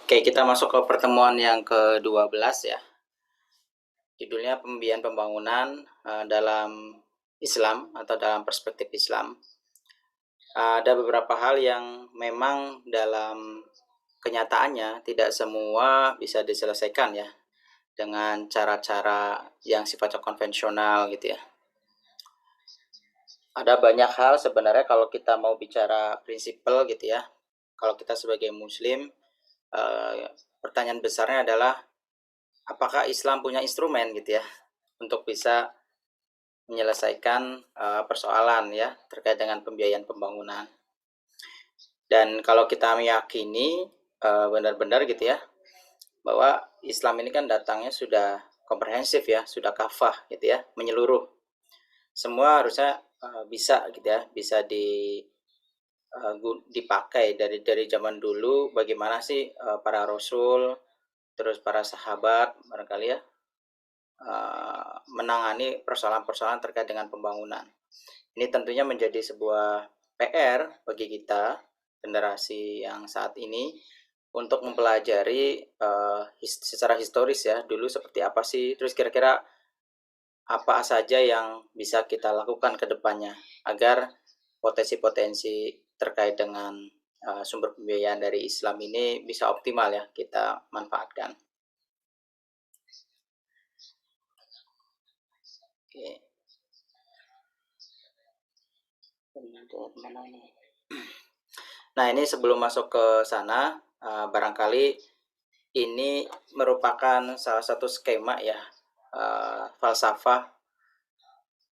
Oke, kita masuk ke pertemuan yang ke-12 ya. Judulnya pembiayaan pembangunan dalam Islam atau dalam perspektif Islam. Ada beberapa hal yang memang dalam kenyataannya tidak semua bisa diselesaikan ya dengan cara-cara yang sifatnya konvensional gitu ya. Ada banyak hal sebenarnya kalau kita mau bicara prinsipal gitu ya. Kalau kita sebagai muslim, pertanyaan besarnya adalah apakah Islam punya instrumen gitu ya untuk bisa menyelesaikan persoalan ya terkait dengan pembiayaan pembangunan. Dan kalau kita meyakini benar-benar gitu ya bahwa Islam ini kan datangnya sudah komprehensif ya, sudah kafah gitu ya, menyeluruh. Semua harusnya bisa gitu ya, bisa dipakai dari zaman dulu. Bagaimana sih para rasul, terus para sahabat barangkali ya menangani persoalan-persoalan terkait dengan pembangunan. Ini tentunya menjadi sebuah PR bagi kita generasi yang saat ini untuk mempelajari secara historis ya dulu seperti apa sih, terus kira-kira apa saja yang bisa kita lakukan ke depannya agar potensi-potensi terkait dengan sumber pembiayaan dari Islam ini bisa optimal ya kita manfaatkan. Oke. Nah, ini sebelum masuk ke sana, barangkali ini merupakan salah satu skema ya, falsafah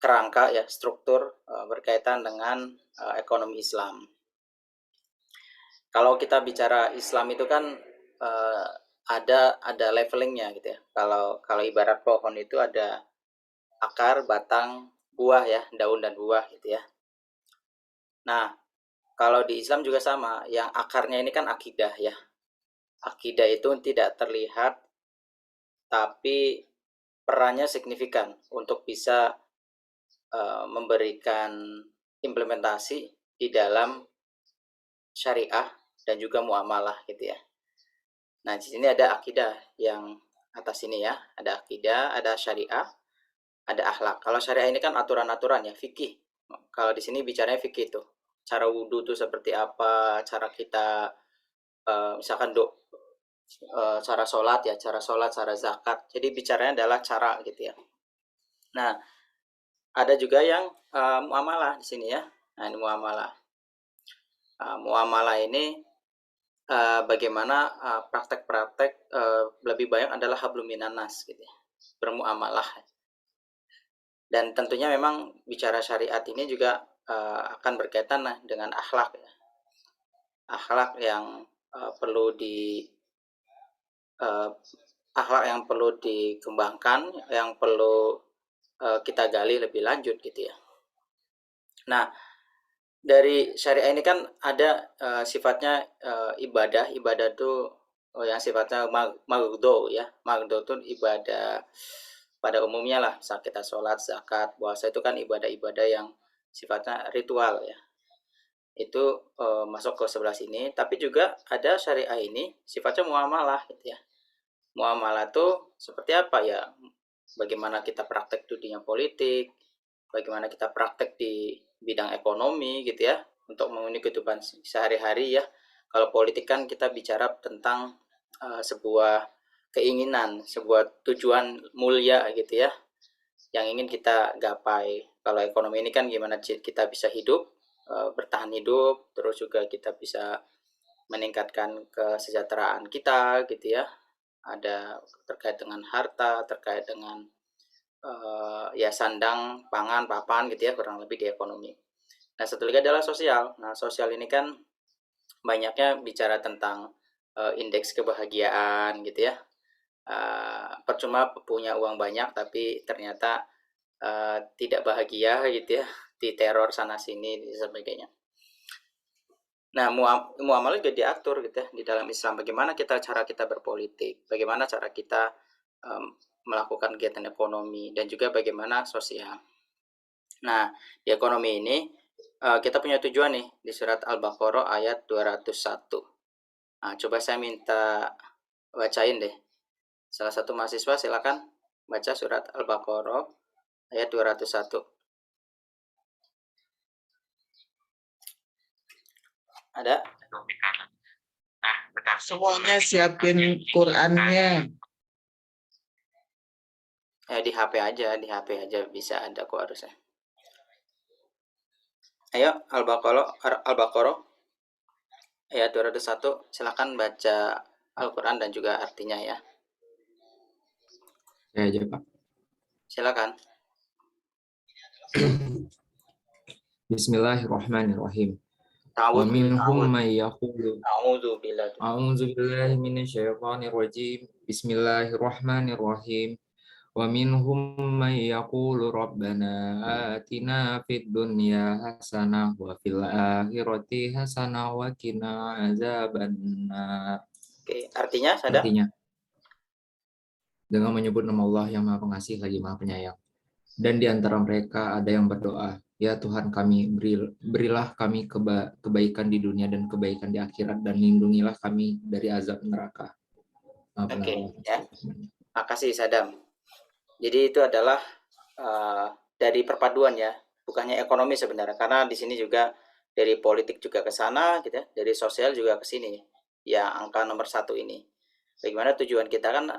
kerangka ya, struktur berkaitan dengan ekonomi Islam. Kalau kita bicara Islam itu kan ada levelingnya gitu ya. Kalau ibarat pohon itu ada akar, batang, buah ya, daun dan buah gitu ya. Nah, kalau di Islam juga sama, yang akarnya ini kan akidah ya. Akidah itu tidak terlihat, tapi perannya signifikan untuk bisa memberikan implementasi di dalam syariah dan juga muamalah gitu ya. Nah, di sini ada akidah yang atas ini ya, ada akidah, ada syariah, ada akhlak. Kalau syariah ini kan aturan-aturan ya, fikih. Kalau di sini bicaranya fikih tuh. Cara wudhu tuh seperti apa, cara kita misalkan cara sholat ya, cara zakat. Jadi bicaranya adalah cara gitu ya. Nah, ada juga yang muamalah di sini ya. Nah, ini muamalah. Muamalah ini bagaimana praktek-praktek lebih banyak adalah hablum minan nas gitu ya. Bermuamalah. Dan tentunya memang bicara syariat ini juga akan berkaitan dengan akhlak ya. Akhlak yang perlu akhlak yang perlu dikembangkan, yang perlu kita gali lebih lanjut gitu ya. Nah, dari syariah ini kan ada sifatnya ibadah itu yang sifatnya magdo ya. Magdo itu ibadah pada umumnya lah, saat kita sholat, zakat, puasa itu kan ibadah-ibadah yang sifatnya ritual ya. Itu masuk ke sebelah sini. Tapi juga ada syariah ini sifatnya muamalah gitu ya. Muamalah itu seperti apa ya? Bagaimana kita praktek di dunia politik, bagaimana kita praktek di bidang ekonomi gitu ya, untuk memenuhi kehidupan sehari-hari ya. Kalau politik kan kita bicara tentang sebuah keinginan, sebuah tujuan mulia gitu ya, yang ingin kita gapai. Kalau ekonomi ini kan gimana kita bisa hidup, bertahan hidup, terus juga kita bisa meningkatkan kesejahteraan kita gitu ya. Ada terkait dengan harta, terkait dengan ya sandang, pangan, papan gitu ya, kurang lebih di ekonomi. Nah, satu lagi adalah sosial. Nah, sosial ini kan banyaknya bicara tentang indeks kebahagiaan gitu ya. Percuma punya uang banyak tapi ternyata tidak bahagia gitu ya, diteror sana sini dan sebagainya. Nah, muamalah juga diatur gitu ya di dalam Islam. Bagaimana cara kita berpolitik, bagaimana cara kita melakukan kegiatan ekonomi, dan juga bagaimana sosial. Nah, di ekonomi ini kita punya tujuan nih di surat Al-Baqarah ayat 201. Nah, coba saya minta bacain deh. Salah satu mahasiswa silakan baca surat Al-Baqarah ayat 201. Ada? Semuanya siapin Qurannya. Di HP aja bisa ada kok harusnya. Ayo Al-Baqarah ayat 201, silakan baca Al-Quran dan juga artinya ya. Saya aja, Pak. Silakan. Bismillahirrahmanirrahim. Wa Ta'awudz minhum may yaqulu A'udzu billahi. a'udzu billahi minasyaitonir rajim. Bismillahirrahmanirrahim. Wa minhum may yaqulu rabbana atina fid dunya hasanah wa fil akhirati hasanah wa qina azabannar. Oke, artinya sadar? Artinya, dengan menyebut nama Allah yang Maha Pengasih lagi Maha Penyayang. Dan di antara mereka ada yang berdoa, ya Tuhan kami, berilah kami kebaikan di dunia dan kebaikan di akhirat, dan lindungilah kami dari azab neraka. Oke, ya. Makasih Sadam. Jadi itu adalah dari perpaduan ya, bukannya ekonomi sebenarnya, karena di sini juga dari politik juga ke sana gitu ya, dari sosial juga ke sini. Ya, angka nomor 1 ini. Bagaimana tujuan kita kan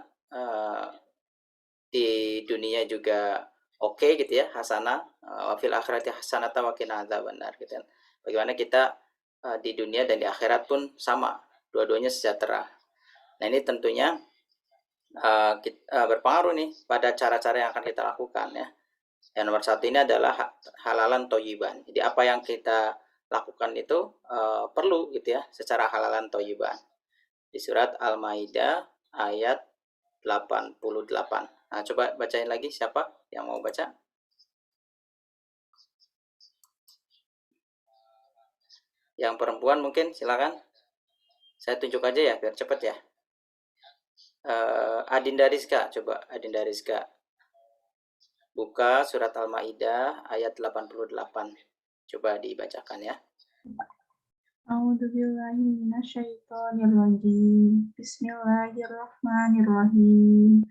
di dunia juga oke gitu ya, hasanah, wa fil akhirati hasanah wa qina adzabannar gitu kan. Bagaimana kita di dunia dan di akhirat pun sama, dua-duanya sejahtera. Nah, ini tentunya berpengaruh nih pada cara-cara yang akan kita lakukan ya. Yang nomor 1 ini adalah halalan toyiban. Jadi apa yang kita lakukan itu perlu gitu ya, secara halalan toyiban. Di surat Al-Maidah ayat 88. Nah, coba bacain lagi, siapa yang mau baca? Yang perempuan mungkin silakan. Saya tunjuk aja ya biar cepet ya. Adinda Rizka, coba Adinda Rizka. Buka surat Al-Maidah ayat 88. Coba dibacakan ya. A'udzubillahi minasyaitonirrajim. Bismillahirrahmanirrahim.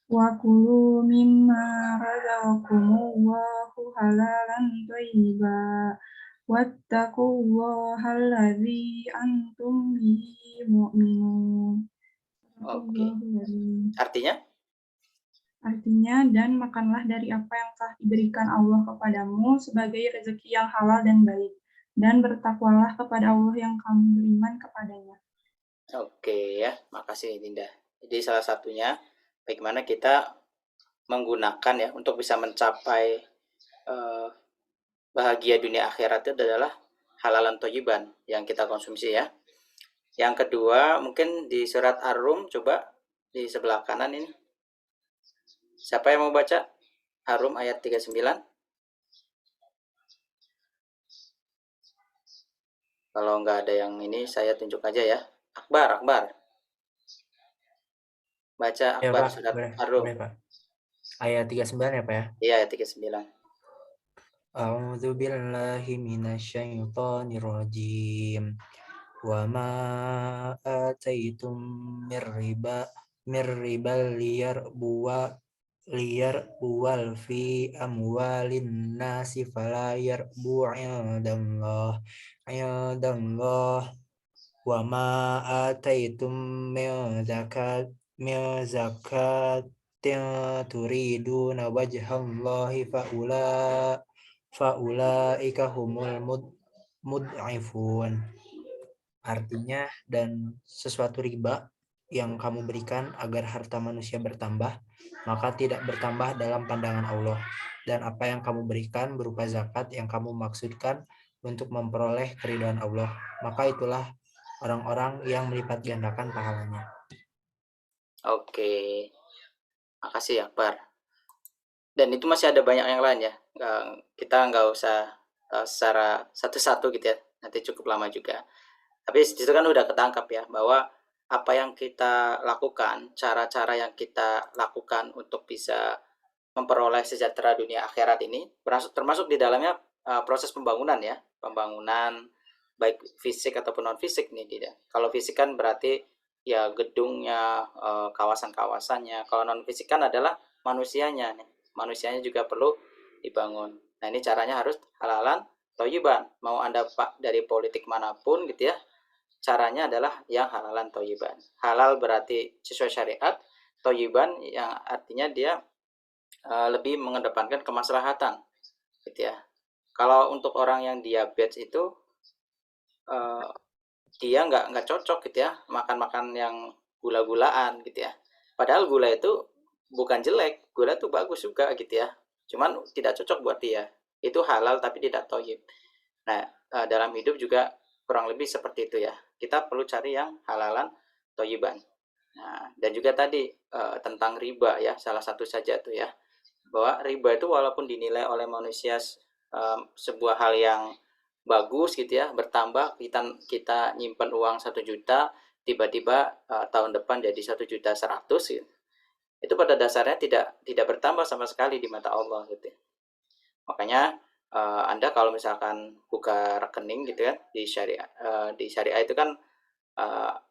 Wa kulu mimma razaqakumullahu halalan thayyiban. Wattaqullaha alladzi antum bihi mu'minun. Oke. Artinya? Artinya, dan makanlah dari apa yang telah diberikan Allah kepadamu sebagai rezeki yang halal dan baik. Dan bertakwalah kepada Allah yang kamu beriman kepadanya. Oke ya, makasih Dinda. Jadi salah satunya bagaimana kita menggunakan ya untuk bisa mencapai bahagia dunia akhirat itu adalah halalan toyiban yang kita konsumsi ya. Yang kedua mungkin di surat Ar-Rum, coba di sebelah kanan ini. Siapa yang mau baca? Ar-Rum ayat 39. Kalau nggak ada yang ini, saya tunjuk aja ya. Akbar. Baca Akbar ya, surat Ar-Rum. Ayat 39 ya Pak ya? Iya, ayat 39. A'udzu billahi minasyaitonir rajim. Wa ma ataitum mir riba liyarbuwal fi amwalin nasi fala yarbu 'indallah wa ma ataitum min zakatin turiduna wajhallahi faulaika humul mud'ifun. Artinya, dan sesuatu riba yang kamu berikan agar harta manusia bertambah, maka tidak bertambah dalam pandangan Allah. Dan apa yang kamu berikan berupa zakat yang kamu maksudkan untuk memperoleh keridhaan Allah, maka itulah orang-orang yang melipat gandakan pahalanya. Oke, makasih Akbar. Dan itu masih ada banyak yang lain ya. Kita nggak usah secara satu-satu gitu ya. Nanti cukup lama juga. Tapi itu kan udah ketangkap ya bahwa apa yang kita lakukan, cara-cara yang kita lakukan untuk bisa memperoleh sejahtera dunia akhirat ini termasuk di dalamnya proses pembangunan ya, pembangunan baik fisik ataupun non fisik nih tidak. Kalau fisik kan berarti ya gedungnya, kawasan-kawasannya. Kalau non fisik kan adalah manusianya nih. Manusianya juga perlu dibangun. Nah, ini caranya harus halalan thayyiban. Mau Anda Pak dari politik manapun gitu ya, caranya adalah yang halalan thayyiban. Halal berarti sesuai syariat, thayyiban yang artinya dia lebih mengedepankan kemaslahatan gitu ya. Kalau untuk orang yang diabetes itu dia nggak cocok gitu ya makan yang gula-gulaan gitu ya. Padahal gula itu bukan jelek, gula itu bagus juga gitu ya. Cuman tidak cocok buat dia. Itu halal tapi tidak thayyib. Nah, dalam hidup juga kurang lebih seperti itu ya. Kita perlu cari yang halalan thayyiban. Nah, dan juga tadi tentang riba ya, salah satu saja tuh ya. Bahwa riba itu walaupun dinilai oleh manusia sebuah hal yang bagus gitu ya, bertambah, kita nyimpen uang 1 juta, tiba-tiba tahun depan jadi 1.100.000 gitu. Itu pada dasarnya tidak bertambah sama sekali di mata Allah gitu. Makanya Anda kalau misalkan buka rekening gitu ya di syariah itu kan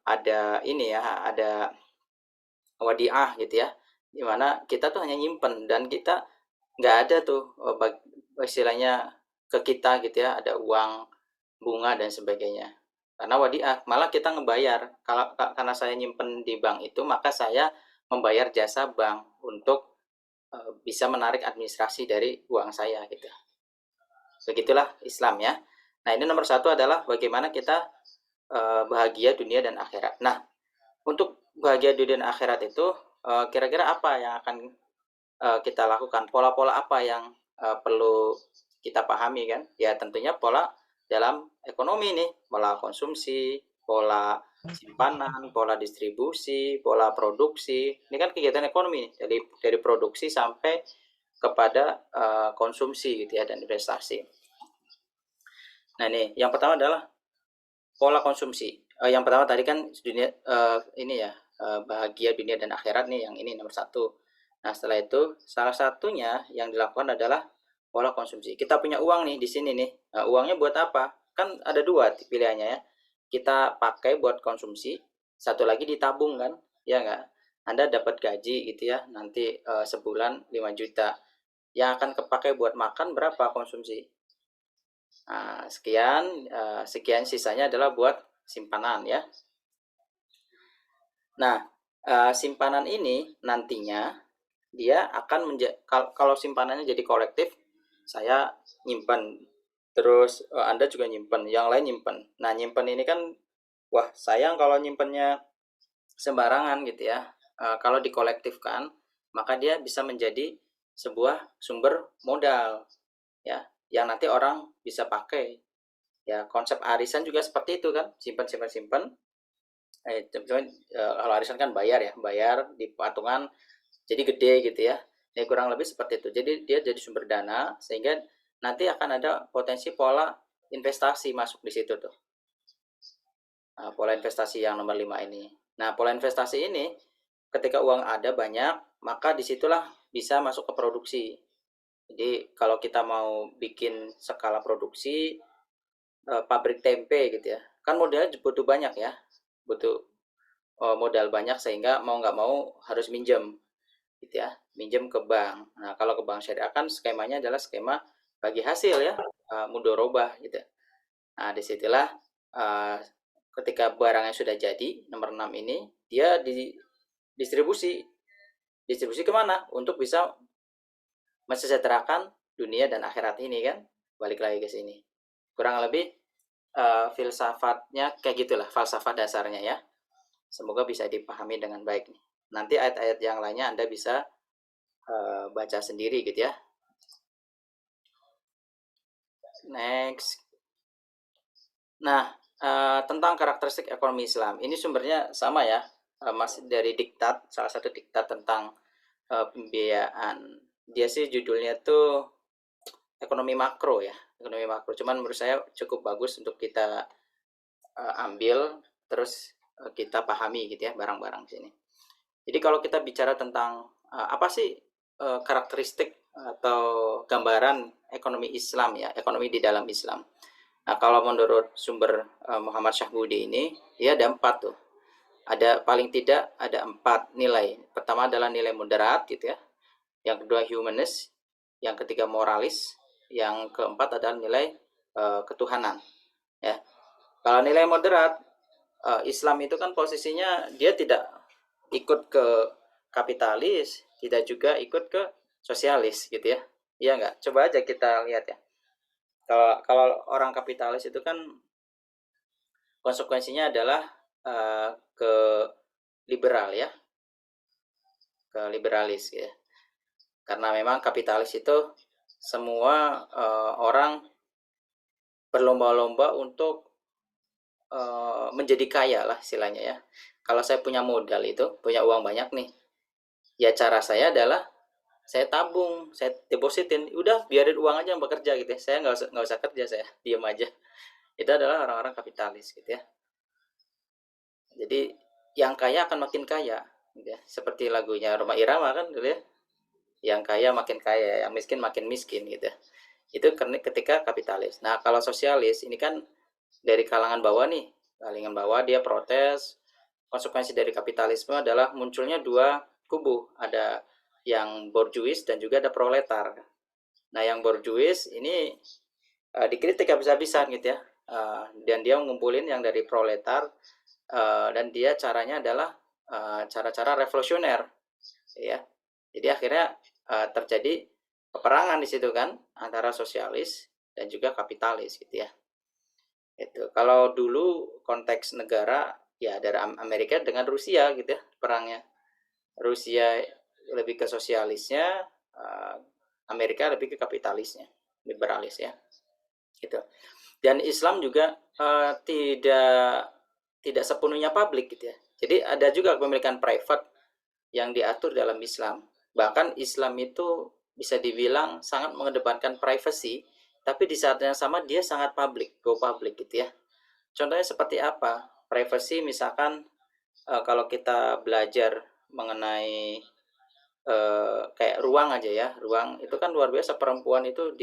ada ini ya, ada wadiah gitu ya, dimana kita tuh hanya nyimpen dan kita nggak ada tuh istilahnya ke kita gitu ya, ada uang, bunga dan sebagainya. Karena wadiah, malah kita ngebayar. Karena saya nyimpen di bank itu, maka saya membayar jasa bank untuk bisa menarik administrasi dari uang saya gitu. Begitulah Islam ya. Nah, ini nomor 1 adalah bagaimana kita bahagia dunia dan akhirat. Nah, untuk bahagia dunia dan akhirat itu kira-kira apa yang akan kita lakukan? Pola-pola apa yang perlu kita pahami kan? Ya tentunya pola dalam ekonomi nih, pola konsumsi, pola simpanan, pola distribusi, pola produksi. Ini kan kegiatan ekonomi nih, dari produksi sampai kepada konsumsi gitu ya, dan investasi. Nah, ini yang pertama adalah pola konsumsi. Yang pertama tadi kan dunia ini ya, bahagia dunia dan akhirat nih, yang ini nomor 1. Nah, setelah itu salah satunya yang dilakukan adalah pola konsumsi. Kita punya uang nih di sini nih. Nah, uangnya buat apa? Kan ada 2 pilihannya ya. Kita pakai buat konsumsi, satu lagi ditabung kan? Ya enggak? Anda dapat gaji gitu ya, nanti sebulan 5 juta. Yang akan kepakai buat makan berapa konsumsi? Nah, sekian sisanya adalah buat simpanan ya. Nah, simpanan ini nantinya dia akan kalau simpanannya jadi kolektif, saya nyimpan, terus Anda juga nyimpan, yang lain nyimpan. Nah, nyimpan ini kan wah sayang kalau nyimpannya sembarangan gitu ya. Kalau dikolektifkan, maka dia bisa menjadi sebuah sumber modal ya, yang nanti orang bisa pakai. Ya, konsep arisan juga seperti itu kan, simpan. Kalau arisan kan bayar di patungan jadi gede gitu ya. Ya kurang lebih seperti itu. Jadi dia jadi sumber dana sehingga nanti akan ada potensi pola investasi masuk di situ tuh. Nah, pola investasi yang nomor 5 ini. Nah, pola investasi ini ketika uang ada banyak, maka disitulah bisa masuk ke produksi. Jadi kalau kita mau bikin skala produksi pabrik tempe gitu ya, kan modalnya butuh banyak ya, butuh modal banyak sehingga mau nggak mau harus minjem gitu ya, minjem ke bank. Nah, kalau ke bank syariah kan skemanya adalah skema bagi hasil ya, mudorobah gitu. Nah, disitulah ketika barangnya sudah jadi, nomor 6 ini, dia distribusi kemana? Untuk bisa mensejahterakan dunia dan akhirat ini kan, balik lagi ke sini. Kurang lebih filsafatnya kayak gitulah, falsafah dasarnya ya. Semoga bisa dipahami dengan baik nih. Nanti ayat-ayat yang lainnya Anda bisa baca sendiri gitu ya. Next. Nah, tentang karakteristik ekonomi Islam, ini sumbernya sama ya, masih dari diktat, salah satu diktat tentang pembiayaan. Dia sih judulnya tuh ekonomi makro ya, ekonomi makro. Cuman menurut saya cukup bagus untuk kita ambil, terus kita pahami gitu ya barang-barang di sini. Jadi kalau kita bicara tentang apa sih karakteristik atau gambaran ekonomi Islam ya, ekonomi di dalam Islam. Nah, kalau menurut sumber Muhammad Syahbudi ini, ya ada 4 tuh. Ada paling tidak ada 4 nilai. Pertama adalah nilai moderat gitu ya. Yang kedua humanis, yang ketiga moralis, yang keempat adalah nilai ketuhanan. Ya. Kalau nilai moderat, Islam itu kan posisinya dia tidak ikut ke kapitalis, tidak juga ikut ke sosialis gitu ya. Iya enggak? Coba aja kita lihat ya. Kalau orang kapitalis itu kan konsekuensinya adalah ke liberal ya, ke liberalis ya. Karena memang kapitalis itu semua orang berlomba-lomba untuk menjadi kaya lah istilahnya ya. Kalau saya punya modal itu, punya uang banyak nih, ya cara saya adalah saya tabung, saya depositin, udah biarin uang aja yang bekerja gitu ya. Saya nggak usah kerja, saya diam aja. Itu adalah orang-orang kapitalis gitu ya. Jadi yang kaya akan makin kaya gitu ya. Seperti lagunya Rhoma Irama kan gitu ya. Yang kaya makin kaya, yang miskin makin miskin gitu ya. Itu ketika kapitalis. Nah, kalau sosialis ini kan dari kalangan bawah nih. Kalangan bawah dia protes. Konsekuensi dari kapitalisme adalah munculnya 2 kubu. Ada yang borjuis dan juga ada proletar. Nah, yang borjuis ini dikritik habis-habisan gitu ya. Dan dia ngumpulin yang dari proletar, dan dia caranya adalah cara-cara revolusioner ya. Jadi akhirnya terjadi peperangan di situ kan antara sosialis dan juga kapitalis gitu ya. Itu kalau dulu konteks negara ya dari Amerika dengan Rusia gitu ya perangnya. Rusia lebih ke sosialisnya, Amerika lebih ke kapitalisnya, liberalis ya. Gitu. Dan Islam juga tidak sepenuhnya publik gitu ya. Jadi ada juga kepemilikan private yang diatur dalam Islam. Bahkan Islam itu bisa dibilang sangat mengedepankan privacy, tapi di saat yang sama dia sangat public, go public gitu ya. Contohnya seperti apa? Privacy misalkan kalau kita belajar mengenai kayak ruang aja ya, ruang itu kan luar biasa, perempuan itu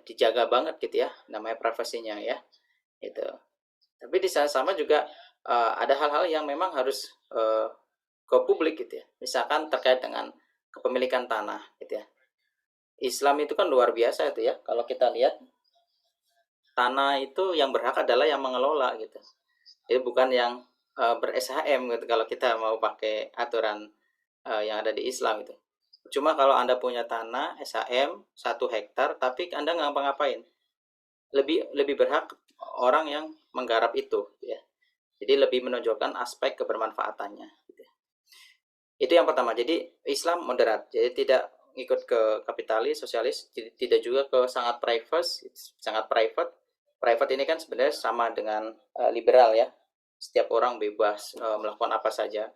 dijaga banget gitu ya, namanya privasinya ya. Itu. Tapi di saat sama juga ada hal-hal yang memang harus ke publik gitu ya. Misalkan terkait dengan kepemilikan tanah gitu ya. Islam itu kan luar biasa itu ya. Kalau kita lihat tanah itu yang berhak adalah yang mengelola gitu. Jadi bukan yang ber-SHM gitu kalau kita mau pakai aturan yang ada di Islam itu. Cuma kalau Anda punya tanah SHM 1 hektar tapi Anda nggak ngapa-ngapain, lebih berhak orang yang menggarap itu ya. Jadi lebih menonjolkan aspek kebermanfaatannya gitu. Itu yang pertama. Jadi Islam moderat, jadi tidak ikut ke kapitalis, sosialis, tidak juga ke sangat private. Private ini kan sebenarnya sama dengan liberal ya. Setiap orang bebas melakukan apa saja.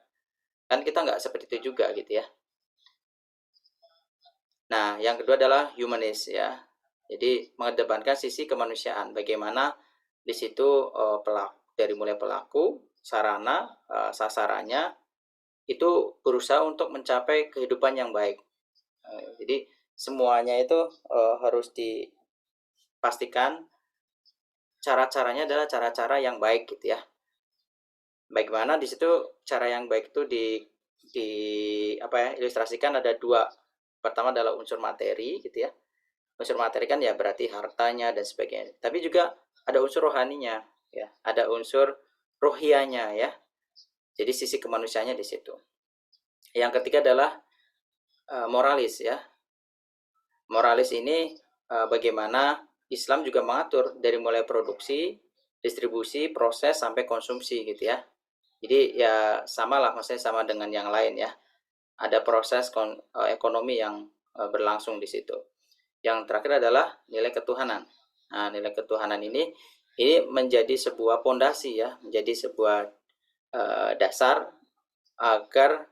Kan kita nggak seperti itu juga gitu ya. Nah, yang kedua adalah humanis ya. Jadi mengedepankan sisi kemanusiaan. Bagaimana di situ dari mulai pelaku, sarana, sasarannya itu berusaha untuk mencapai kehidupan yang baik. Jadi semuanya itu harus dipastikan cara-caranya adalah cara-cara yang baik gitu ya. Bagaimana di situ cara yang baik itu ilustrasikan ada 2. Pertama adalah unsur materi gitu ya. Unsur materi kan ya berarti hartanya dan sebagainya. Tapi juga ada unsur rohaninya ya, ada unsur rohianya ya. Jadi sisi kemanusiaannya di situ. Yang ketiga adalah moralis ya. Moralis ini bagaimana Islam juga mengatur dari mulai produksi, distribusi, proses sampai konsumsi gitu ya. Jadi ya samalah, maksudnya sama dengan yang lain ya. Ada proses ekonomi yang berlangsung di situ. Yang terakhir adalah nilai ketuhanan. Nah, nilai ketuhanan ini menjadi sebuah pondasi ya, menjadi sebuah dasar agar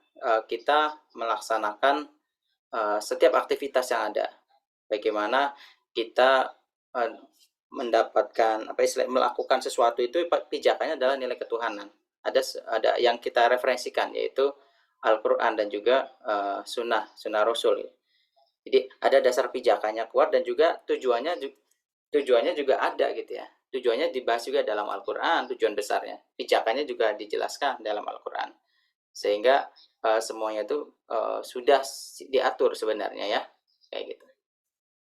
kita melaksanakan setiap aktivitas yang ada. Bagaimana kita mendapatkan melakukan sesuatu itu pijakannya adalah nilai ketuhanan. Ada yang kita referensikan yaitu Al-Quran dan juga sunnah Rasul. Jadi ada dasar pijakannya kuat dan juga tujuannya tujuannya juga ada gitu ya. Tujuannya dibahas juga dalam Al-Quran, tujuan besarnya. Pijakannya juga dijelaskan dalam Al-Quran. Sehingga semuanya itu sudah diatur sebenarnya ya, kayak gitu.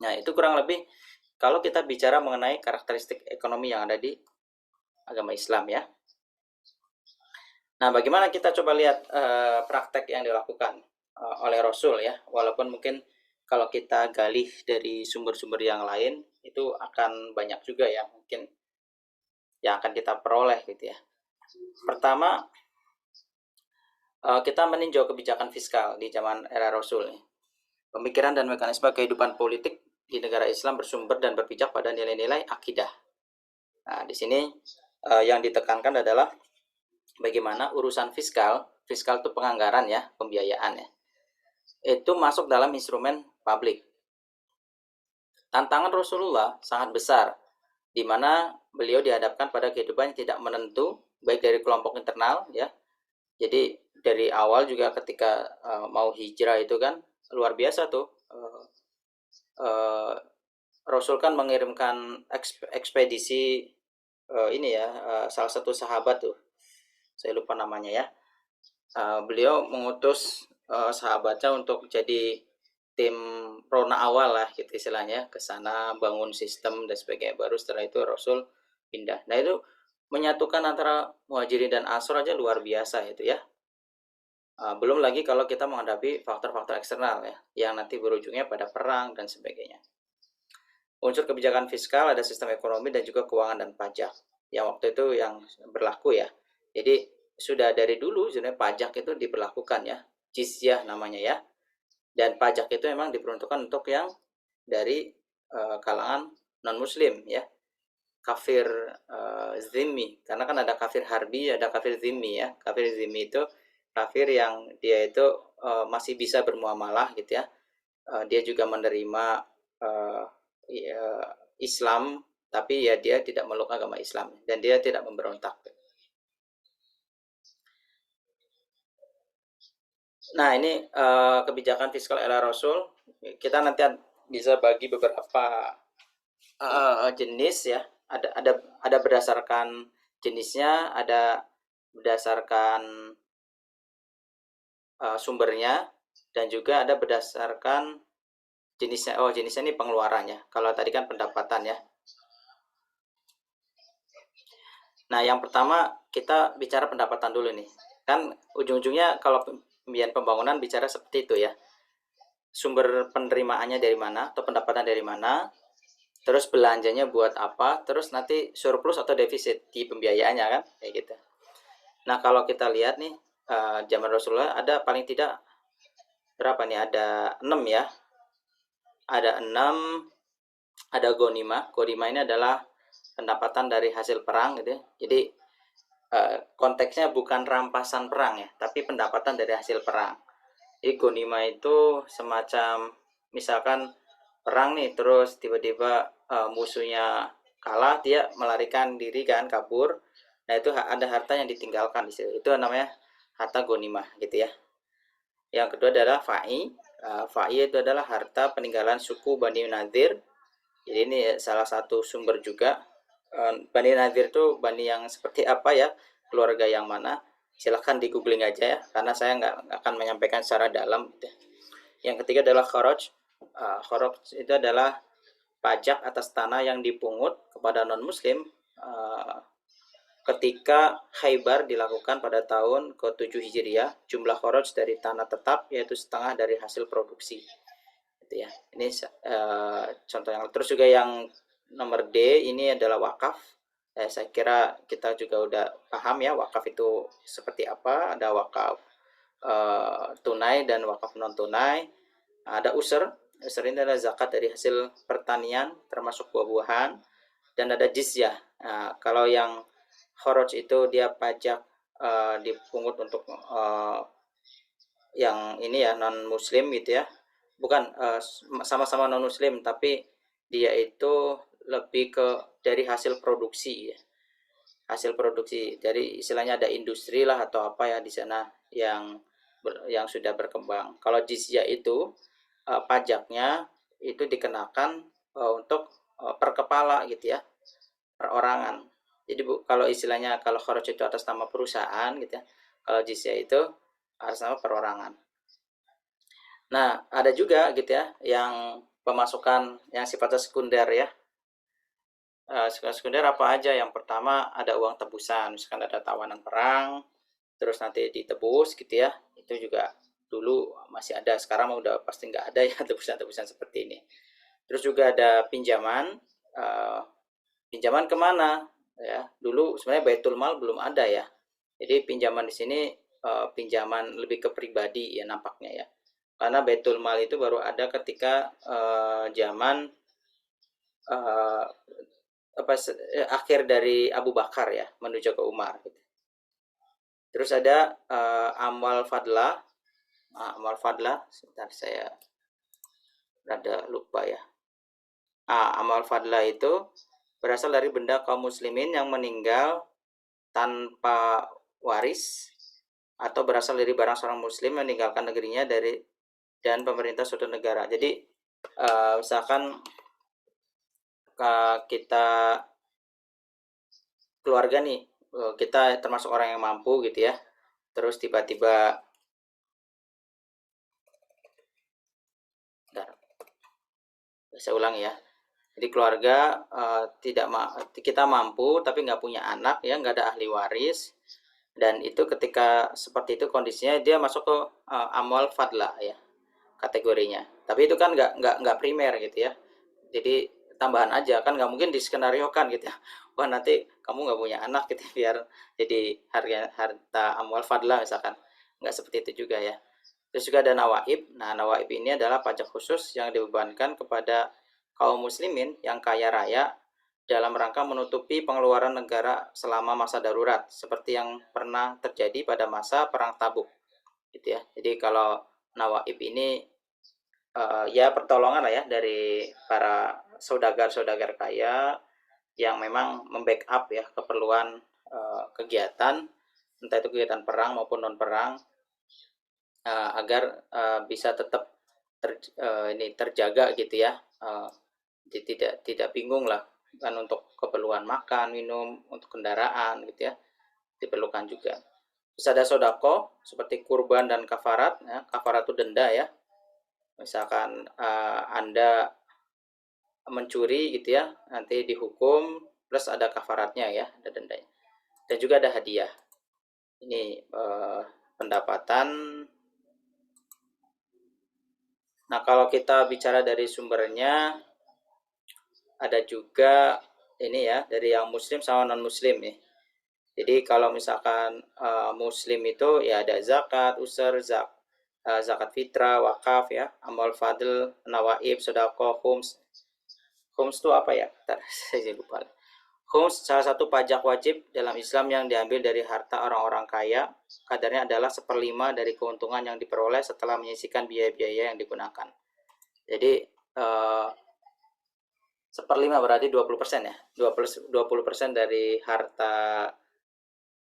Nah, itu kurang lebih kalau kita bicara mengenai karakteristik ekonomi yang ada di agama Islam ya. Nah, bagaimana kita coba lihat praktek yang dilakukan oleh Rasul ya. Walaupun mungkin kalau kita galih dari sumber-sumber yang lain, itu akan banyak juga ya mungkin yang akan kita peroleh gitu ya. Pertama, kita meninjau kebijakan fiskal di zaman era Rasul nih. Pemikiran dan mekanisme kehidupan politik di negara Islam bersumber dan berpijak pada nilai-nilai akidah. Nah, di sini yang ditekankan adalah bagaimana urusan fiskal itu penganggaran ya, pembiayaan ya, itu masuk dalam instrumen publik. Tantangan Rasulullah sangat besar, di mana beliau dihadapkan pada kehidupan yang tidak menentu, baik dari kelompok internal ya. Jadi dari awal juga ketika mau hijrah itu kan luar biasa tuh. Rasul kan mengirimkan ekspedisi ini ya, salah satu sahabat tuh, saya lupa namanya ya. Beliau mengutus sahabatnya untuk jadi tim rona awal lah gitu istilahnya, ke sana bangun sistem dan sebagainya. Baru setelah itu Rasul pindah. Nah, itu menyatukan antara Muhajirin dan Ansor aja luar biasa itu ya. Belum lagi kalau kita menghadapi faktor-faktor eksternal ya, yang nanti berujungnya pada perang dan sebagainya. Unsur kebijakan fiskal, ada sistem ekonomi dan juga keuangan dan pajak yang waktu itu yang berlaku ya. Jadi sudah dari dulu sebenarnya pajak itu diberlakukan ya, jizyah namanya ya. Dan pajak itu memang diperuntukkan untuk yang dari kalangan non-muslim ya, kafir zimmi. Karena kan ada kafir harbi, ada kafir zimmi ya. Kafir zimmi itu kafir yang dia itu masih bisa bermuamalah gitu ya. Dia juga menerima Islam, tapi ya dia tidak meluk agama Islam dan dia tidak memberontak. Nah, ini kebijakan fiskal era Rasul. Kita nanti bisa bagi beberapa jenis ya. Ada berdasarkan jenisnya, ada berdasarkan sumbernya, dan juga ada berdasarkan jenisnya. Oh, jenisnya ini pengeluarannya. Kalau tadi kan pendapatan ya. Nah, yang pertama kita bicara pendapatan dulu nih. Kan ujung-ujungnya kalau pembiayaan pembangunan bicara seperti itu ya. Sumber penerimaannya dari mana atau pendapatan dari mana, terus belanjanya buat apa, terus nanti surplus atau defisit di pembiayaannya kan, kayak gitu. Nah, kalau kita lihat nih zaman Rasulullah ada paling tidak berapa nih, ada 6 ya. Ada 6, ada gonima. Gonima ini adalah pendapatan dari hasil perang gitu ya. Jadi konteksnya bukan rampasan perang ya, tapi pendapatan dari hasil perang. Jadi gonima itu semacam misalkan perang nih, terus tiba-tiba musuhnya kalah, dia melarikan diri kan, kabur. Nah, itu ada harta yang ditinggalkan di situ. Itu namanya harta gonimah gitu ya. Yang kedua adalah fa'i. Fa'i itu adalah harta peninggalan suku Bani Nadir. Jadi ini salah satu sumber juga. Bani Nadir itu Bani yang seperti apa ya, keluarga yang mana, silahkan di googling aja ya, karena saya nggak akan menyampaikan secara dalam gitu. Yang ketiga adalah kharaj. Kharaj itu adalah pajak atas tanah yang dipungut kepada non-muslim ketika Khaybar dilakukan pada tahun ke-7 Hijriah. Jumlah kharaj dari tanah tetap yaitu setengah dari hasil produksi gitu ya. Ini contoh yang terus juga yang nomor D ini adalah wakaf. Saya kira kita juga udah paham ya wakaf itu seperti apa. Ada wakaf tunai dan wakaf non tunai. Ada usr. Usr ini adalah zakat dari hasil pertanian termasuk buah-buahan, dan ada jizyah. Nah, kalau yang kharaj itu dia pajak dipungut untuk yang ini ya, non muslim gitu ya. Bukan sama-sama non muslim, tapi dia itu lebih ke dari hasil produksi ya. Hasil produksi, jadi istilahnya ada industri lah atau apa ya di sana yang sudah berkembang. Kalau jizyah itu pajaknya itu dikenakan untuk per kepala gitu ya, perorangan. Jadi kalau istilahnya kalau kharaj itu atas nama perusahaan gitu ya, kalau jizyah itu atas nama perorangan. Nah, ada juga gitu ya yang pemasukan yang sifatnya sekunder ya. Sekunder apa aja? Yang pertama ada uang tebusan, misalkan ada tawanan perang, terus nanti ditebus gitu ya. Itu juga dulu masih ada, sekarang udah pasti nggak ada ya tebusan-tebusan seperti ini. Terus juga ada pinjaman, pinjaman kemana? Ya, dulu sebenarnya Baitul Mal belum ada ya. Jadi pinjaman di sini pinjaman lebih ke pribadi ya nampaknya ya. Karena Baitul Mal itu baru ada ketika zaman akhir dari Abu Bakar ya menuju ke Umar. Terus ada amwal fadlah. Amwal fadlah, sebentar saya rada lupa ya. Amwal fadlah itu berasal dari benda kaum muslimin yang meninggal tanpa waris atau berasal dari barang seorang muslim meninggalkan negerinya dan pemerintah suatu negara. Jadi misalkan kita keluarga nih, kita termasuk orang yang mampu gitu ya, terus tiba-tiba saya ulang ya. Jadi keluarga kita mampu tapi nggak punya anak ya, nggak ada ahli waris, dan itu ketika seperti itu kondisinya dia masuk ke amwal fadlah ya kategorinya. Tapi itu kan nggak primer gitu ya. Jadi tambahan aja kan, nggak mungkin diskenariokan gitu ya. Wah nanti kamu nggak punya anak gitu biar jadi harta amwal fadlah misalkan. Nggak seperti itu juga ya. Terus juga ada nawaib. Nah nawaib ini adalah pajak khusus yang dibebankan kepada kaum muslimin yang kaya raya dalam rangka menutupi pengeluaran negara selama masa darurat seperti yang pernah terjadi pada masa perang Tabuk gitu ya. Jadi kalau nawaib ini ya pertolongan lah ya dari para saudagar kaya yang memang membackup ya keperluan kegiatan, entah itu kegiatan perang maupun non perang, agar bisa tetap terjaga gitu ya. Jadi tidak bingung lah kan, untuk keperluan makan, minum, untuk kendaraan gitu ya, diperlukan juga. Terus ada sodako seperti kurban dan kafarat ya. Kafarat itu denda ya, misalkan Anda mencuri gitu ya, nanti dihukum plus ada kafaratnya ya, ada dendanya. Dan juga ada hadiah. Ini pendapatan. Nah kalau kita bicara dari sumbernya, ada juga ini ya dari yang muslim sama non muslim nih. Jadi kalau misalkan muslim itu ya ada zakat, usur, zakat fitrah, wakaf ya, amwal fadl, nawaib, sedekah, khums. Khums itu apa ya? Saya lupa. Khums salah satu pajak wajib dalam Islam yang diambil dari harta orang-orang kaya. Kadarnya adalah 1/5 dari keuntungan yang diperoleh setelah menyisihkan biaya-biaya yang digunakan. Jadi 1/5 berarti 20% ya. 20% dari harta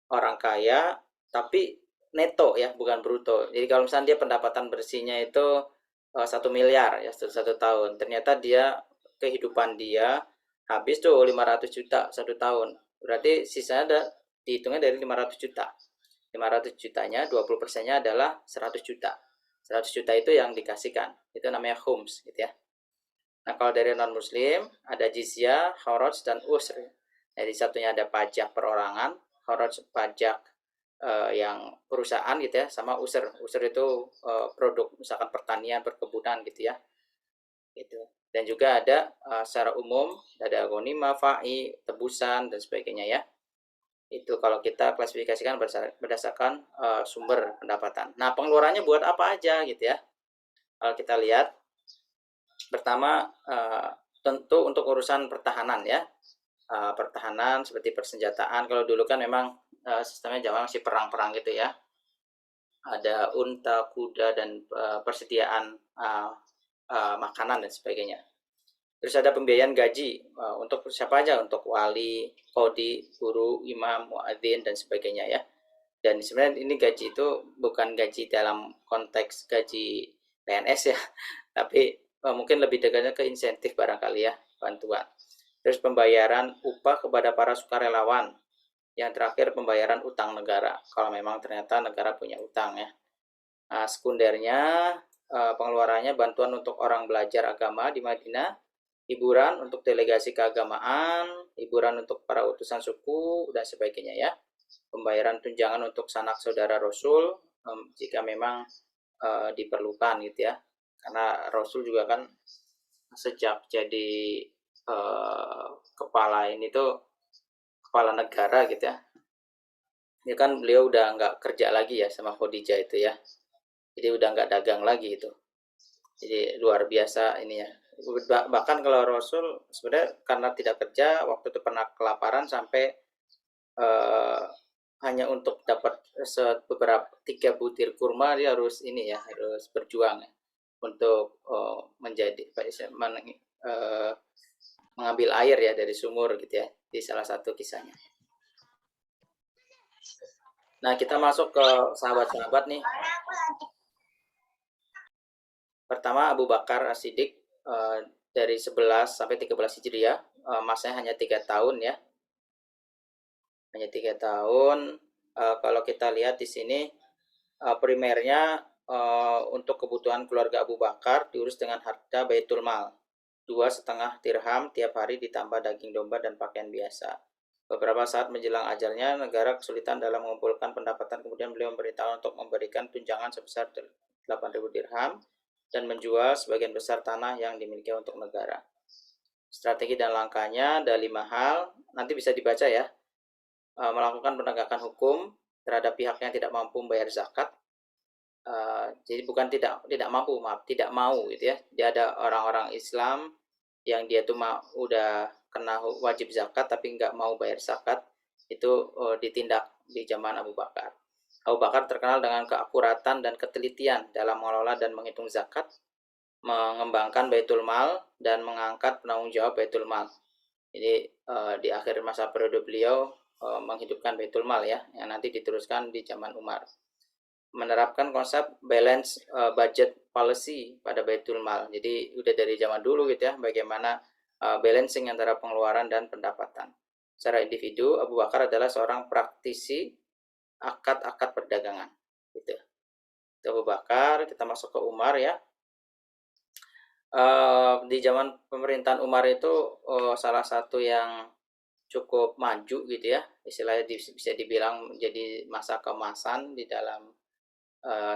orang kaya, tapi neto ya, bukan bruto. Jadi kalau misalnya dia pendapatan bersihnya itu 1 miliar ya satu tahun, ternyata dia kehidupan dia habis tuh 500 juta satu tahun, berarti sisanya ada dihitungnya dari 500 juta. 500 jutanya 20%-nya adalah 100 juta. 100 juta itu yang dikasihkan, itu namanya khums gitu ya. Nah kalau dari non muslim ada jizyah, kharaj, dan usr. Jadi satunya ada pajak perorangan, kharaj pajak yang perusahaan gitu ya, sama usr. Usr itu produk misalkan pertanian, perkebunan gitu ya. Gitu. Dan juga ada secara umum ada ghanimah, fa'i, tebusan dan sebagainya ya. Itu kalau kita klasifikasikan berdasarkan sumber pendapatan. Nah pengeluarannya buat apa aja gitu ya. Kalau kita lihat, pertama tentu untuk urusan pertahanan ya, pertahanan seperti persenjataan. Kalau dulu kan memang sistemnya zaman masih perang-perang gitu ya, ada unta, kuda, dan persediaan makanan dan sebagainya. Terus ada pembiayaan gaji untuk siapa aja, untuk wali, qadhi, guru, imam, muadzin, dan sebagainya ya. Dan sebenarnya ini gaji itu bukan gaji dalam konteks gaji PNS ya, tapi mungkin lebih dekatnya ke insentif barangkali ya, bantuan. terus pembayaran upah kepada para sukarelawan, yang terakhir pembayaran utang negara kalau memang ternyata negara punya utang ya. Nah, sekundernya pengeluarannya bantuan untuk orang belajar agama di Madinah, hiburan untuk delegasi keagamaan, hiburan untuk para utusan suku dan sebagainya ya. Pembayaran tunjangan untuk sanak saudara Rasul jika memang diperlukan gitu ya. Karena Rasul juga kan sejak jadi kepala ini tuh kepala negara gitu ya. Ini kan beliau udah nggak kerja lagi ya sama Khadijah itu ya. Jadi udah nggak dagang lagi itu. Jadi luar biasa ini ya. Bahkan kalau Rasul sebenarnya karena tidak kerja waktu itu pernah kelaparan sampai hanya untuk dapat beberapa 3 butir kurma dia harus ini ya, harus berjuang ya, untuk menjadi mengambil air ya dari sumur gitu ya, di salah satu kisahnya. Nah, kita masuk ke sahabat-sahabat nih. Pertama Abu Bakar As-Siddiq dari 11 sampai 13 Hijriah, masanya hanya 3 tahun ya. Hanya 3 tahun. Kalau kita lihat di sini primernya untuk kebutuhan keluarga Abu Bakar diurus dengan harta Baitul Mal 2,5 dirham tiap hari ditambah daging domba dan pakaian biasa. Beberapa saat menjelang ajalnya, negara kesulitan dalam mengumpulkan pendapatan, kemudian beliau memberitahu untuk memberikan tunjangan sebesar 8.000 dirham dan menjual sebagian besar tanah yang dimiliki untuk negara. Strategi dan langkahnya ada 5 hal, nanti bisa dibaca ya. Melakukan penegakan hukum terhadap pihak yang tidak mampu membayar zakat. Jadi bukan tidak mampu, tidak mau gitu ya. Dia ada orang-orang Islam yang dia tuh udah kena wajib zakat tapi nggak mau bayar zakat, itu ditindak di zaman Abu Bakar. Abu Bakar terkenal dengan keakuratan dan ketelitian dalam mengelola dan menghitung zakat, mengembangkan Baitul Mal dan mengangkat penanggung jawab Baitul Mal. Jadi di akhir masa periode beliau menghidupkan Baitul Mal ya, yang nanti diteruskan di zaman Umar. Menerapkan konsep balance budget policy pada Baitul Mal. Jadi udah dari zaman dulu gitu ya, bagaimana balancing antara pengeluaran dan pendapatan. Secara individu, Abu Bakar adalah seorang praktisi akad perdagangan gitu. Itu Abu Bakar. Kita masuk ke Umar ya. Di zaman pemerintahan Umar itu salah satu yang cukup maju gitu ya, istilahnya bisa dibilang menjadi masa keemasan di dalam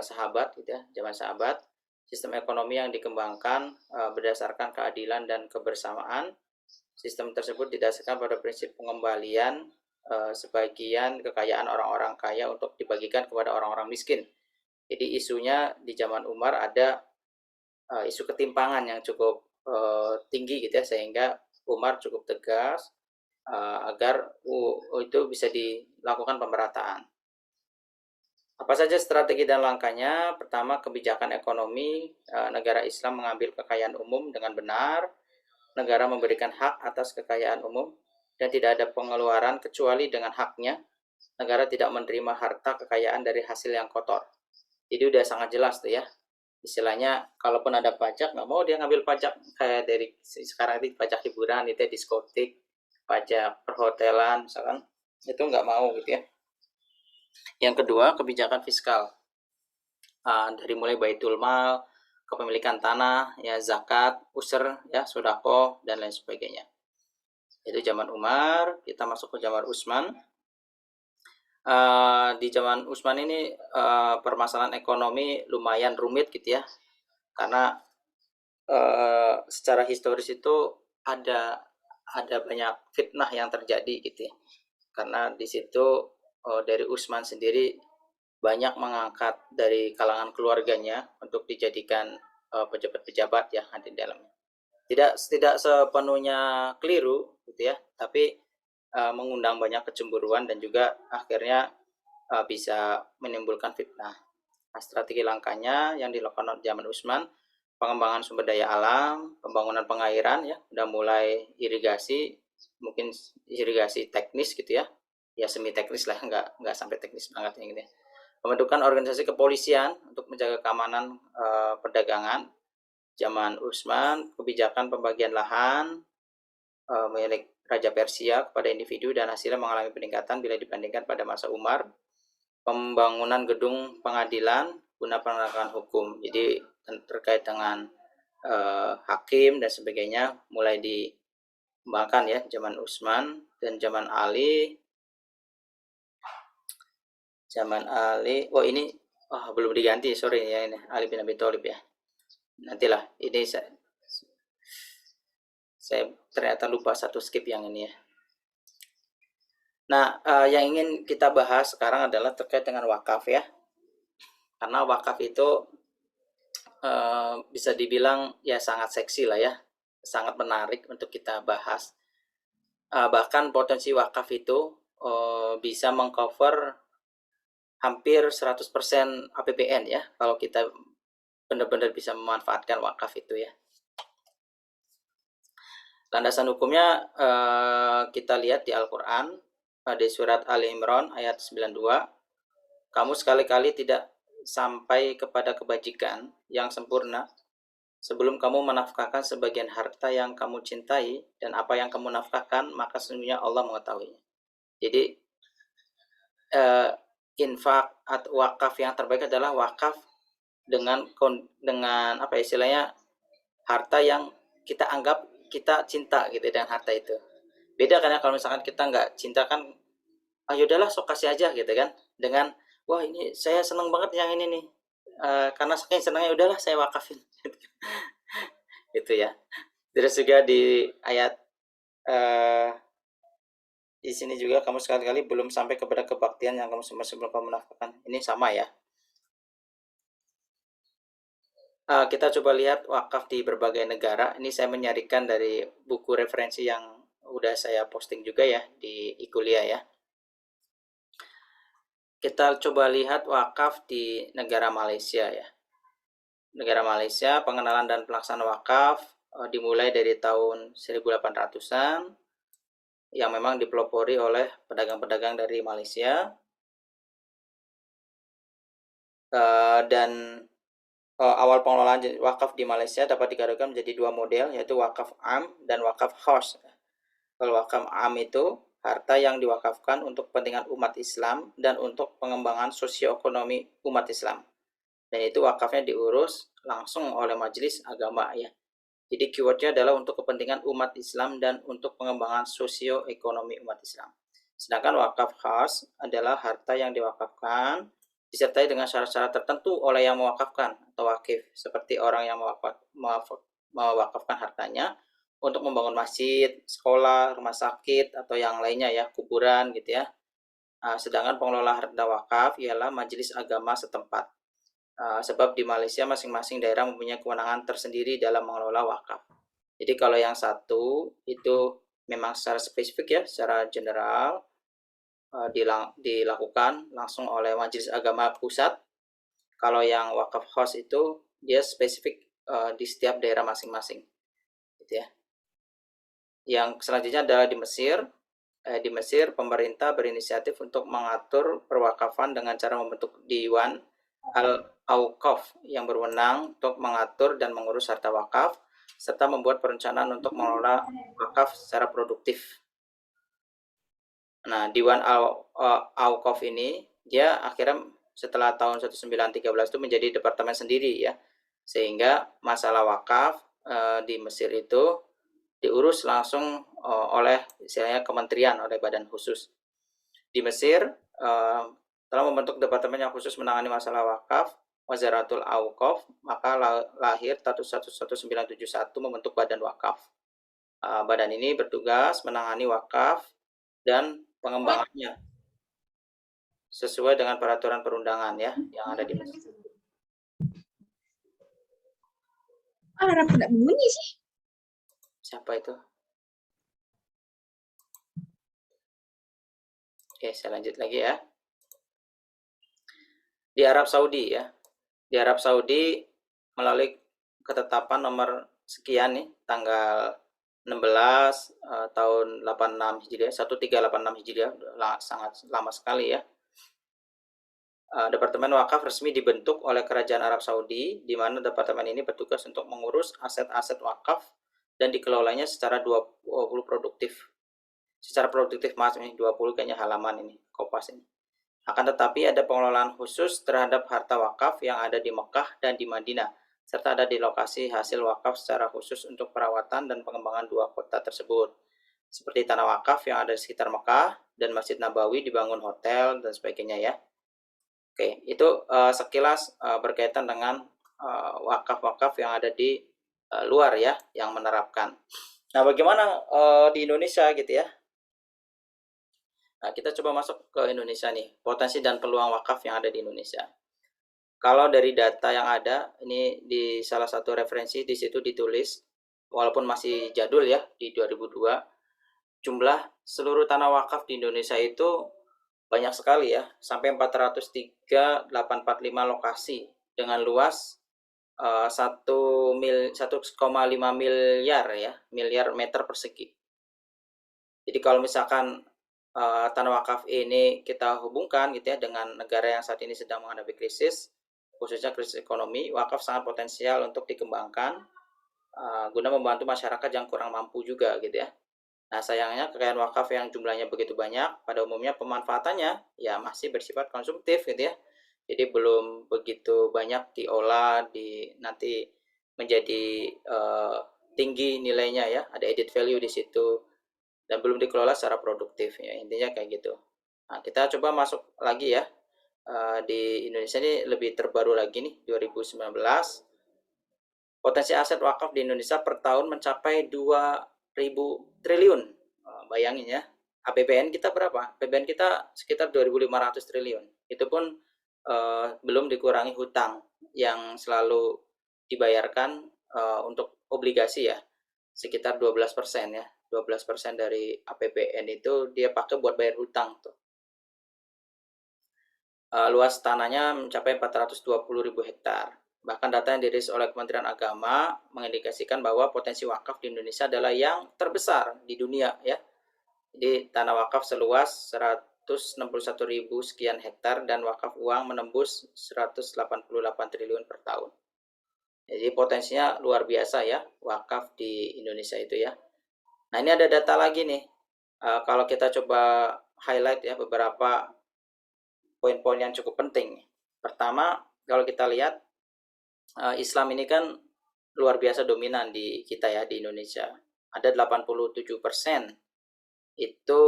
sahabat gitu ya, zaman sahabat. Sistem ekonomi yang dikembangkan berdasarkan keadilan dan kebersamaan. Sistem tersebut didasarkan pada prinsip pengembalian sebagian kekayaan orang-orang kaya untuk dibagikan kepada orang-orang miskin. Jadi isunya di zaman Umar ada isu ketimpangan yang cukup tinggi gitu ya, sehingga Umar cukup tegas agar itu bisa dilakukan pemerataan. Apa saja strategi dan langkahnya? Pertama, kebijakan ekonomi. Negara Islam mengambil kekayaan umum dengan benar. Negara memberikan hak atas kekayaan umum dan tidak ada pengeluaran kecuali dengan haknya. Negara tidak menerima harta kekayaan dari hasil yang kotor. Jadi udah sangat jelas tuh ya. Istilahnya kalaupun ada pajak, nggak mau dia ngambil pajak kayak dari sekarang ini, pajak hiburan itu diskotik, pajak perhotelan misalkan, itu nggak mau gitu ya. Yang kedua, kebijakan fiskal. Dari mulai Baitul Mal, kepemilikan tanah, ya zakat, usr, ya sodako, dan lain sebagainya. Itu zaman Umar. Kita masuk ke zaman Utsman. Di zaman Utsman ini permasalahan ekonomi lumayan rumit gitu ya, karena secara historis itu ada banyak fitnah yang terjadi gitu ya, karena di situ dari Utsman sendiri banyak mengangkat dari kalangan keluarganya untuk dijadikan pejabat-pejabat ya di dalamnya. Tidak sepenuhnya keliru gitu ya, tapi mengundang banyak kecemburuan dan juga akhirnya bisa menimbulkan fitnah. Nah, strategi langkahnya yang dilakukan zaman Utsman, pengembangan sumber daya alam, pembangunan pengairan ya, udah mulai irigasi, mungkin irigasi teknis gitu ya, ya semi teknis lah, nggak sampai teknis banget gitu ya. Pembentukan organisasi kepolisian untuk menjaga keamanan perdagangan zaman Utsman, kebijakan pembagian lahan, milik Raja Persia kepada individu dan hasilnya mengalami peningkatan bila dibandingkan pada masa Umar. Pembangunan gedung pengadilan guna penegakan hukum. Jadi terkait dengan hakim dan sebagainya mulai dikembangkan ya zaman Utsman dan zaman Ali. Oh ini belum diganti, sorry ya, ini Ali bin Abi Thalib ya. Nantilah, ini saya ternyata lupa satu skip yang ini ya. Nah, yang ingin kita bahas sekarang adalah terkait dengan wakaf ya. Karena wakaf itu bisa dibilang ya sangat seksi lah ya, sangat menarik untuk kita bahas. Bahkan potensi wakaf itu bisa mengcover hampir 100% APBN ya, kalau kita benar-benar bisa memanfaatkan wakaf itu ya. Landasan hukumnya kita lihat di Al-Quran, di surat Ali Imran ayat 92, kamu sekali-kali tidak sampai kepada kebajikan yang sempurna sebelum kamu menafkahkan sebagian harta yang kamu cintai, dan apa yang kamu nafkahkan maka sesungguhnya Allah mengetahuinya. Jadi infak atau wakaf yang terbaik adalah wakaf dengan apa istilahnya, harta yang kita anggap kita cinta gitu dengan harta itu. Beda karena kalau misalkan kita nggak cinta kan, yaudahlah sok kasih aja gitu kan, dengan wah ini saya seneng banget yang ini nih, karena saking senangnya udahlah saya wakafin gitu ya. Terus juga di ayat di sini juga, kamu sekali-kali belum sampai kepada kebaktian yang kamu sebelum kamu menafkahkan. Ini sama ya. Kita coba lihat wakaf di berbagai negara. Ini saya menyarikan dari buku referensi yang udah saya posting juga ya di iKuliah ya. Kita coba lihat wakaf di negara Malaysia ya. Negara Malaysia, pengenalan dan pelaksanaan wakaf dimulai dari tahun 1800-an yang memang dipelopori oleh pedagang-pedagang dari Malaysia. Dan awal pengelolaan wakaf di Malaysia dapat dikategorikan menjadi dua model, yaitu wakaf am dan wakaf khas. Kalau wakaf am itu harta yang diwakafkan untuk kepentingan umat Islam dan untuk pengembangan sosioekonomi umat Islam. Dan itu wakafnya diurus langsung oleh majelis agama ya. Jadi keywordnya adalah untuk kepentingan umat Islam dan untuk pengembangan sosioekonomi umat Islam. Sedangkan wakaf khas adalah harta yang diwakafkan disertai dengan syarat-syarat tertentu oleh yang mewakafkan atau wakif, seperti orang yang mewakafkan hartanya untuk membangun masjid, sekolah, rumah sakit, atau yang lainnya ya, kuburan gitu ya. Sedangkan pengelola harta wakaf ialah majelis agama setempat. Sebab di Malaysia masing-masing daerah mempunyai kewenangan tersendiri dalam mengelola wakaf. Jadi kalau yang satu itu memang secara spesifik ya, secara general dilakukan langsung oleh majelis agama pusat. Kalau yang wakaf khas itu dia spesifik di setiap daerah masing-masing gitu ya. Yang selanjutnya adalah di Mesir. Di Mesir pemerintah berinisiatif untuk mengatur perwakafan dengan cara membentuk Diwan Al-Auqaf yang berwenang untuk mengatur dan mengurus harta wakaf serta membuat perencanaan untuk mengelola wakaf secara produktif. Nah, Diwan Auqaf ini dia akhirnya setelah tahun 1913 itu menjadi departemen sendiri ya, sehingga masalah wakaf di Mesir itu diurus langsung oleh istilahnya kementerian, oleh badan khusus. Di Mesir telah membentuk departemen yang khusus menangani masalah wakaf, Wazaratul Auqaf, maka lahir Status 1971 membentuk badan wakaf. Badan ini bertugas menangani wakaf dan pengembangannya sesuai dengan peraturan perundangan ya yang ada di Mesir. Kenapa tidak bunyi sih? Siapa itu? Oke, saya lanjut lagi ya. Di Arab Saudi ya. Di Arab Saudi melalui ketetapan nomor sekian nih, tanggal 16 tahun 86 Hijriah, 1386 Hijriah, sangat lama sekali ya. Departemen Wakaf resmi dibentuk oleh Kerajaan Arab Saudi, di mana departemen ini bertugas untuk mengurus aset-aset wakaf dan dikelolanya secara 20 produktif. Secara produktif Mas, ini 20 kayaknya halaman ini, Kopas ini. Akan tetapi ada pengelolaan khusus terhadap harta wakaf yang ada di Mekah dan di Madinah, serta ada di lokasi hasil wakaf secara khusus untuk perawatan dan pengembangan dua kota tersebut. Seperti tanah wakaf yang ada di sekitar Mekah dan Masjid Nabawi dibangun hotel dan sebagainya ya. Oke, itu sekilas berkaitan dengan wakaf-wakaf yang ada di luar ya, yang menerapkan. Nah, bagaimana di Indonesia gitu ya? Nah, kita coba masuk ke Indonesia nih, potensi dan peluang wakaf yang ada di Indonesia. Kalau dari data yang ada, ini di salah satu referensi di situ ditulis, walaupun masih jadul ya, di 2002, jumlah seluruh tanah wakaf di Indonesia itu banyak sekali ya, sampai 403.845 lokasi dengan luas 1,5 miliar meter persegi. Jadi kalau misalkan tanah wakaf ini kita hubungkan gitu ya dengan negara yang saat ini sedang menghadapi krisis, khususnya krisis ekonomi, wakaf sangat potensial untuk dikembangkan guna membantu masyarakat yang kurang mampu juga gitu ya. Nah, sayangnya kekayaan wakaf yang jumlahnya begitu banyak, pada umumnya pemanfaatannya ya masih bersifat konsumtif gitu ya. Jadi belum begitu banyak diolah, nanti menjadi tinggi nilainya ya, ada added value di situ, dan belum dikelola secara produktif ya, intinya kayak gitu. Nah, kita coba masuk lagi ya, di Indonesia ini lebih terbaru lagi nih, 2019 potensi aset wakaf di Indonesia per tahun mencapai 2.000 triliun. Bayangin ya, APBN kita berapa? APBN kita sekitar 2.500 triliun. Itu pun belum dikurangi hutang yang selalu dibayarkan untuk obligasi ya, sekitar 12% ya. 12% dari APBN itu dia pakai buat bayar hutang tuh. Luas tanahnya mencapai 420.000 hektar. Bahkan data yang dirilis oleh Kementerian Agama mengindikasikan bahwa potensi wakaf di Indonesia adalah yang terbesar di dunia ya. Jadi tanah wakaf seluas 161.000 sekian hektar dan wakaf uang menembus 188 triliun per tahun. Jadi potensinya luar biasa ya wakaf di Indonesia itu ya. Nah, ini ada data lagi nih. Kalau kita coba highlight ya beberapa poin-poin yang cukup penting. Pertama, kalau kita lihat Islam ini kan luar biasa dominan di kita ya, di Indonesia. Ada 87% itu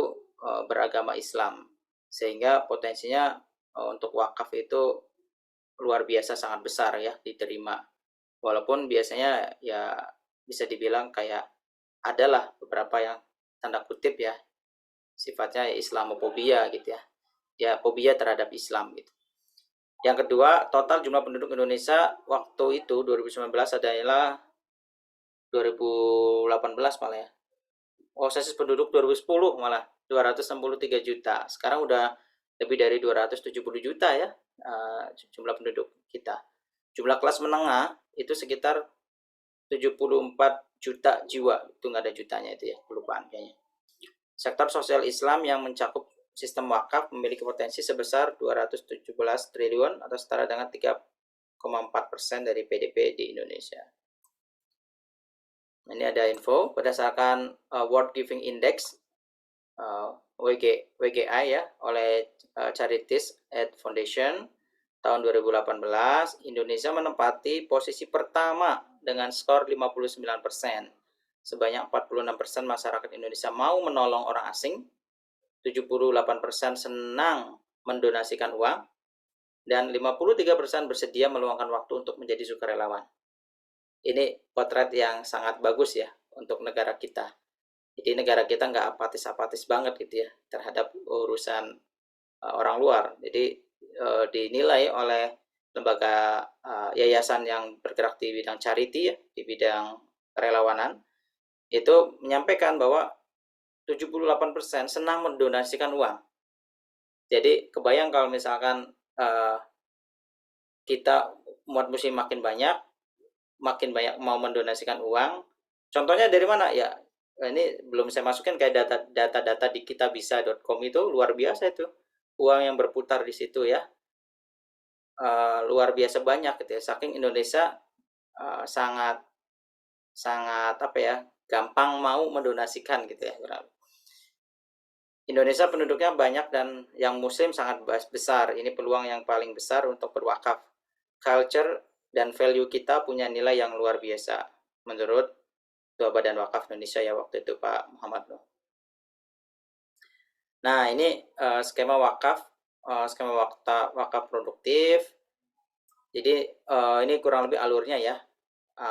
beragama Islam. Sehingga potensinya untuk wakaf itu luar biasa sangat besar ya diterima. Walaupun biasanya ya bisa dibilang kayak adalah beberapa yang tanda kutip ya sifatnya Islamophobia gitu ya. Ya fobia terhadap Islam gitu. Yang kedua, total jumlah penduduk Indonesia waktu itu 2019 adalah 2018 malah ya. Sensus penduduk 2010 malah 263 juta. Sekarang udah lebih dari 270 juta ya jumlah penduduk kita. Jumlah kelas menengah itu sekitar 74 juta jiwa. Itu nggak ada jutanya itu ya, kelupaan kayaknya. Sektor sosial Islam yang mencakup sistem wakaf memiliki potensi sebesar 217 triliun atau setara dengan 3,4% dari PDB di Indonesia. Ini ada info berdasarkan World Giving Index WGI ya oleh Charities Aid Foundation tahun 2018, Indonesia menempati posisi pertama dengan skor 59%. Sebanyak 46% masyarakat Indonesia mau menolong orang asing, 78% senang mendonasikan uang, dan 53% bersedia meluangkan waktu untuk menjadi sukarelawan. Ini potret yang sangat bagus ya untuk negara kita. Jadi negara kita nggak apatis-apatis banget gitu ya terhadap urusan orang luar. Jadi dinilai oleh lembaga yayasan yang bergerak di bidang charity ya, di bidang kerelawanan, itu menyampaikan bahwa 78% senang mendonasikan uang. Jadi kebayang kalau misalkan kita umat muslim makin banyak mau mendonasikan uang. Contohnya dari mana ya? Ini belum saya masukin kayak data-data di kitabisa.com itu luar biasa itu. Uang yang berputar di situ ya. Luar biasa banyak gitu ya. Saking Indonesia sangat apa ya, gampang mau mendonasikan gitu ya. Indonesia penduduknya banyak dan yang muslim sangat besar. Ini peluang yang paling besar untuk berwakaf. Culture dan value kita punya nilai yang luar biasa menurut Ketua Badan Wakaf Indonesia ya waktu itu Pak Muhammad Nuh. Nah, ini skema wakaf, skema wakaf produktif. Jadi ini kurang lebih alurnya ya.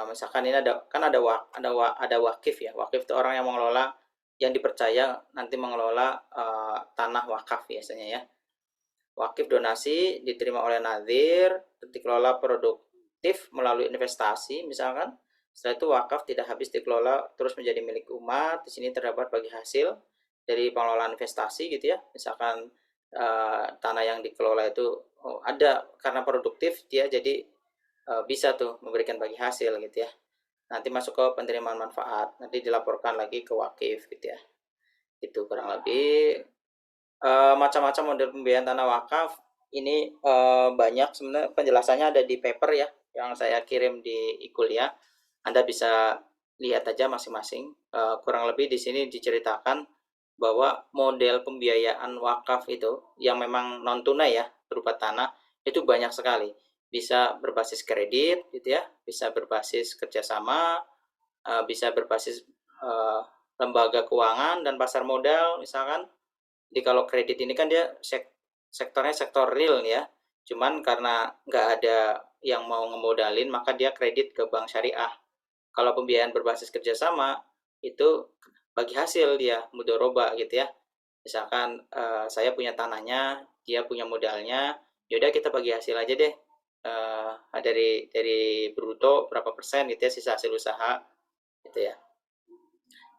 Misalkan ini ada wakif ya. Wakif itu orang yang mengelola, yang dipercaya nanti mengelola tanah wakaf biasanya ya. Wakif donasi diterima oleh nazir, dikelola produktif melalui investasi misalkan. Setelah itu wakaf tidak habis dikelola terus menjadi milik umat. Di sini terdapat bagi hasil dari pengelolaan investasi gitu ya. Misalkan tanah yang dikelola itu ada karena produktif, dia jadi bisa tuh memberikan bagi hasil gitu ya. Nanti masuk ke penerimaan manfaat, nanti dilaporkan lagi ke wakif gitu ya. Itu kurang lebih macam-macam model pembiayaan tanah wakaf. Ini banyak sebenarnya, penjelasannya ada di paper ya yang saya kirim di kuliah. Anda bisa lihat aja masing-masing. Kurang lebih di sini diceritakan bahwa model pembiayaan wakaf itu yang memang non tunai ya berupa tanah itu banyak sekali. Bisa berbasis kredit gitu ya, bisa berbasis kerjasama, bisa berbasis lembaga keuangan dan pasar modal misalkan. Jadi kalau kredit ini kan dia sektornya sektor real ya, cuman karena nggak ada yang mau ngemodalin maka dia kredit ke bank syariah. Kalau pembiayaan berbasis kerjasama itu bagi hasil dia mudoroba gitu ya. Misalkan saya punya tanahnya, dia punya modalnya, yaudah kita bagi hasil aja deh. Dari bruto berapa persen gitu ya, sisa hasil usaha gitu ya.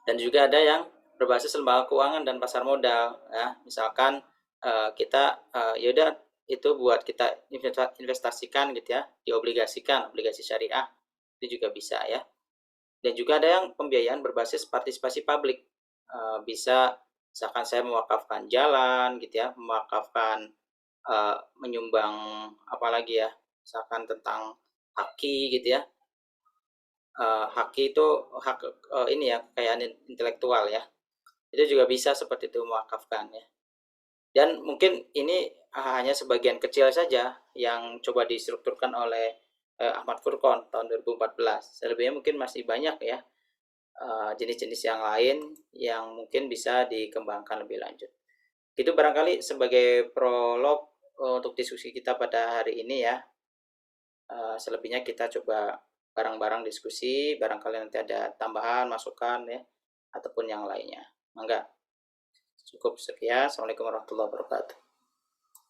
Dan juga ada yang berbasis lembaga keuangan dan pasar modal ya. Misalkan kita yaudah itu buat kita investasikan gitu ya, diobligasikan, obligasi syariah itu juga bisa ya. Dan juga ada yang pembiayaan berbasis partisipasi publik, bisa misalkan saya mewakafkan jalan gitu ya, mewakafkan menyumbang apalagi ya, misalkan tentang haki gitu ya. Haki itu hak ini ya, kekayaan intelektual ya, itu juga bisa seperti itu mewakafkan ya. Dan mungkin ini hanya sebagian kecil saja yang coba distrukturkan oleh Ahmad Furqon tahun 2014. Selebihnya mungkin masih banyak ya jenis-jenis yang lain yang mungkin bisa dikembangkan lebih lanjut. Itu barangkali sebagai prolog untuk diskusi kita pada hari ini ya. Selebihnya kita coba bareng-bareng diskusi, barangkali nanti ada tambahan, masukan ya, ataupun yang lainnya. Mangga. Cukup sekian. Assalamualaikum warahmatullahi wabarakatuh.